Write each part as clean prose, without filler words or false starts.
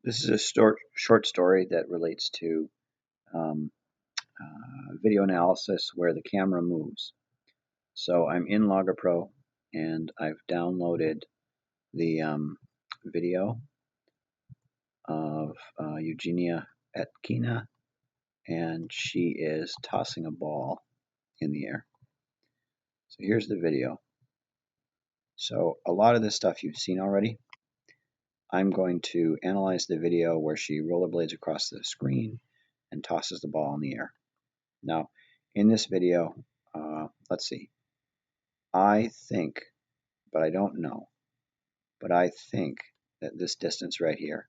This is a short story that relates to um, video analysis where the camera moves. So I'm in Logger Pro and I've downloaded the video of Eugenia Etkina, and she is tossing a ball in the air. So here's the video. So a lot of this stuff you've seen already. I'm going to analyze the video where she rollerblades across the screen and tosses the ball in the air. Now, in this video, let's see, I think, but I don't know, but I think that this distance right here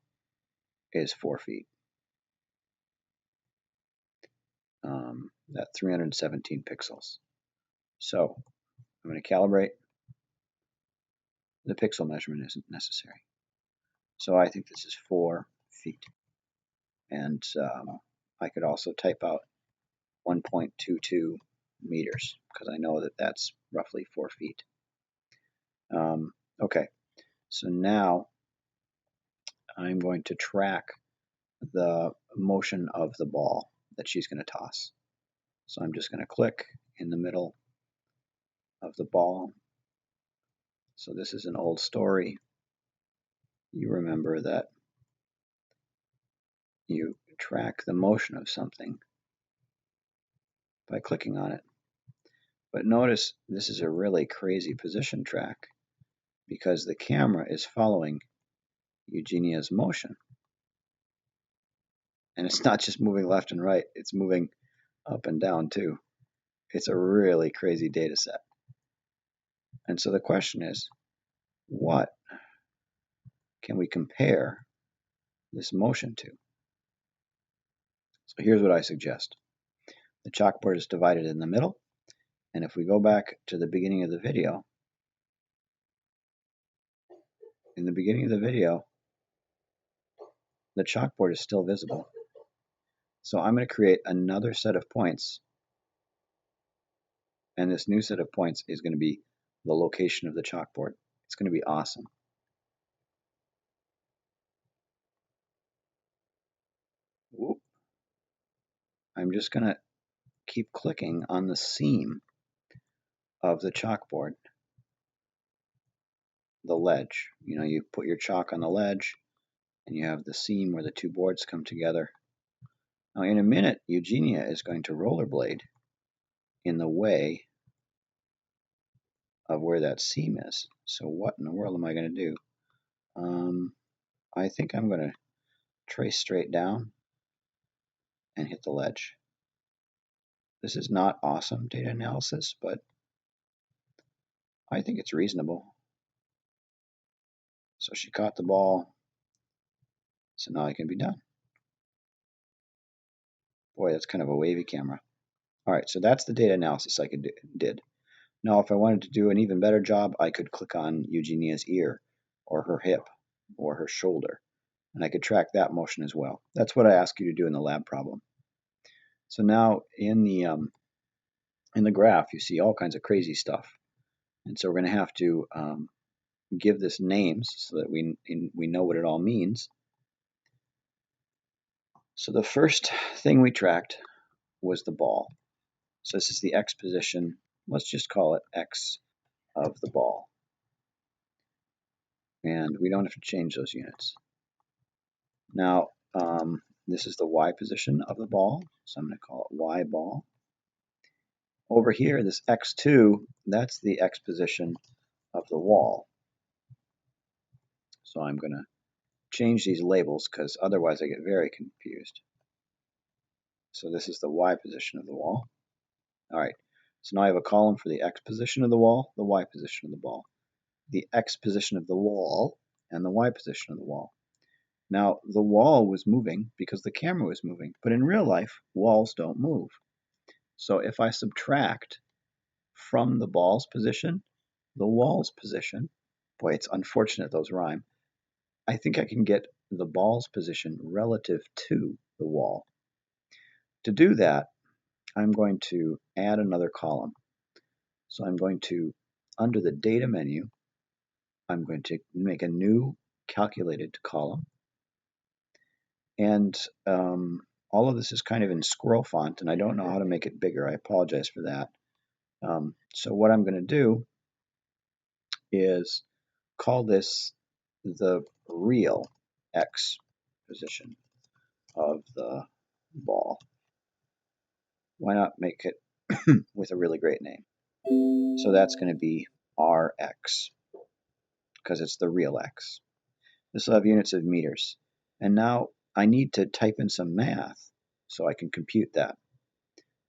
is 4 feet. That 317 pixels. So I'm going to calibrate. The pixel measurement isn't necessary. So I think this is 4 feet. And I could also type out 1.22 meters because I know that that's roughly 4 feet. Okay, so now I'm going to track the motion of the ball that she's going to toss. So I'm just going to click in the middle of the ball. So this is an old story. You remember that you track the motion of something by clicking on it. But notice this is a really crazy position track because the camera is following Eugenia's motion. And it's not just moving left and right, it's moving up and down too. It's a really crazy data set. And so the question is, what can we compare this motion to? So here's what I suggest. The chalkboard is divided in the middle, and if we go back to the beginning of the video, in the beginning of the video, the chalkboard is still visible. So I'm going to create another set of points, and this new set of points is going to be the location of the chalkboard. It's going to be awesome. Whoop. I'm just going to keep clicking on the seam of the chalkboard, the ledge. You know, you put your chalk on the ledge, and you have the seam where the two boards come together. Now, in a minute, Eugenia is going to rollerblade in the way of where that seam is. So what in the world am I going to do? I think I'm going to trace straight down and hit the ledge. This is not awesome data analysis, but I think it's reasonable. So she caught the ball. So now it can be done. Boy, that's kind of a wavy camera. All right, so that's the data analysis I did. Now, if I wanted to do an even better job, I could click on Eugenia's ear or her hip or her shoulder, and I could track that motion as well. That's what I ask you to do in the lab problem. So now in the graph, you see all kinds of crazy stuff. And so we're going to have to give this names so that we know what it all means. So the first thing we tracked was the ball. So this is the x position. Let's just call it x of the ball. And we don't have to change those units. Now, this is the y position of the ball. So I'm going to call it y ball. Over here, this x2, that's the x position of the wall. So I'm going to change these labels because otherwise I get very confused. So this is the y position of the wall. All right, so now I have a column for the x position of the wall, the y position of the ball, the x position of the wall, and the y position of the wall. Now, the wall was moving because the camera was moving, but in real life, walls don't move. So if I subtract from the ball's position, the wall's position, boy, it's unfortunate those rhyme, I think I can get the ball's position relative to the wall. To do that, I'm going to add another column. So I'm going to, under the data menu, I'm going to make a new calculated column. And all of this is kind of in squirrel font, and I don't know how to make it bigger. I apologize for that. So what I'm going to do is call this the real X position of the ball. Why not make it with a really great name? So that's going to be Rx, because it's the real X. This will have units of meters. And now I need to type in some math so I can compute that.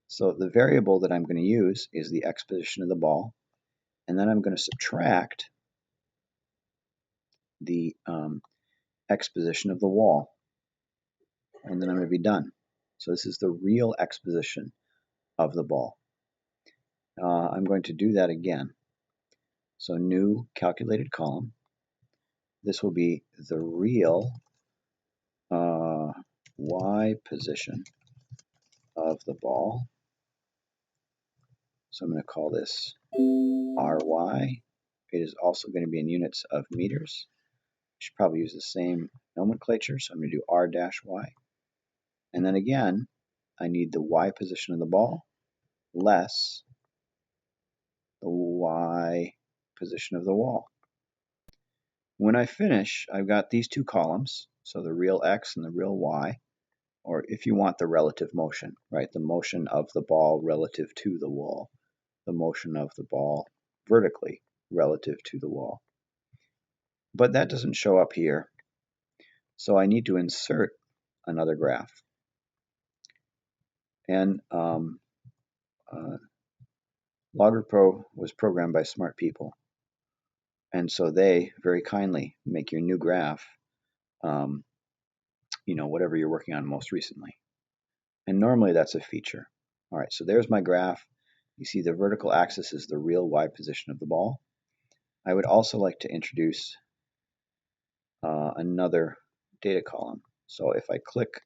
So the variable that I'm going to use is the X position of the ball, and then I'm going to subtract the X position of the wall, and then I'm going to be done. So this is the real X position of the ball. I'm going to do that again. So new calculated column. This will be the real Y position of the ball. So I'm going to call this Ry. It is also going to be in units of meters. I should probably use the same nomenclature, so I'm going to do R-Y. And then again, I need the Y position of the ball less the Y position of the wall. When I finish, I've got these two columns, so the real X and the real Y, or if you want the relative motion, right, the motion of the ball relative to the wall, the motion of the ball vertically relative to the wall. But that doesn't show up here, so I need to insert another graph. And LoggerPro was programmed by smart people, and so they very kindly make your new graph, whatever you're working on most recently. And normally that's a feature. All right, so there's my graph. You see the vertical axis is the real Y position of the ball. I would also like to introduce another data column. So if I click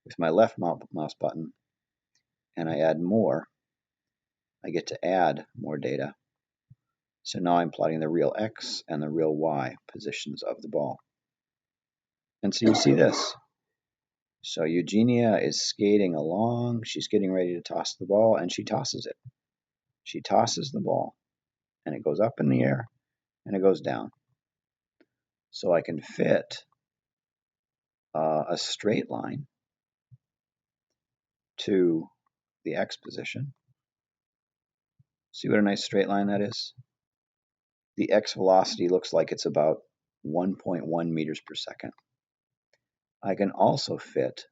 with my left mouse button and I add more, I get to add more data. So now I'm plotting the real X and the real Y positions of the ball. And so you see this. So Eugenia is skating along. She's getting ready to toss the ball, and she tosses it. She tosses the ball, and it goes up in the air, and it goes down. So I can fit a straight line to the X position. See what a nice straight line that is? The X velocity looks like it's about 1.1 meters per second. I can also fit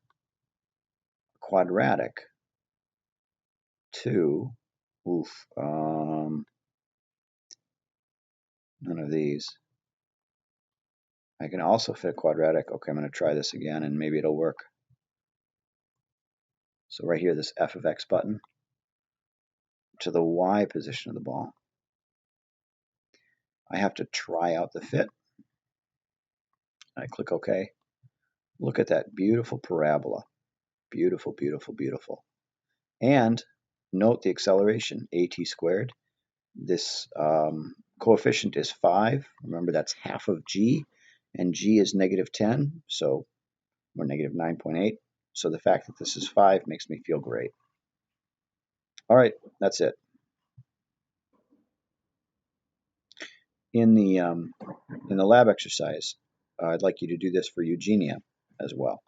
a quadratic to, none of these. I can also fit a quadratic. Okay, I'm going to try this again and maybe it'll work. So right here, this F of X button to the Y position of the ball. I have to try out the fit. I click OK. Look at that beautiful parabola. Beautiful, beautiful, beautiful. And note the acceleration, at squared. This coefficient is 5. Remember, that's half of g, and g is negative 10, so we're negative 9.8. So the fact that this is 5 makes me feel great. All right, that's it. In the lab exercise, I'd like you to do this for Eugenia as well.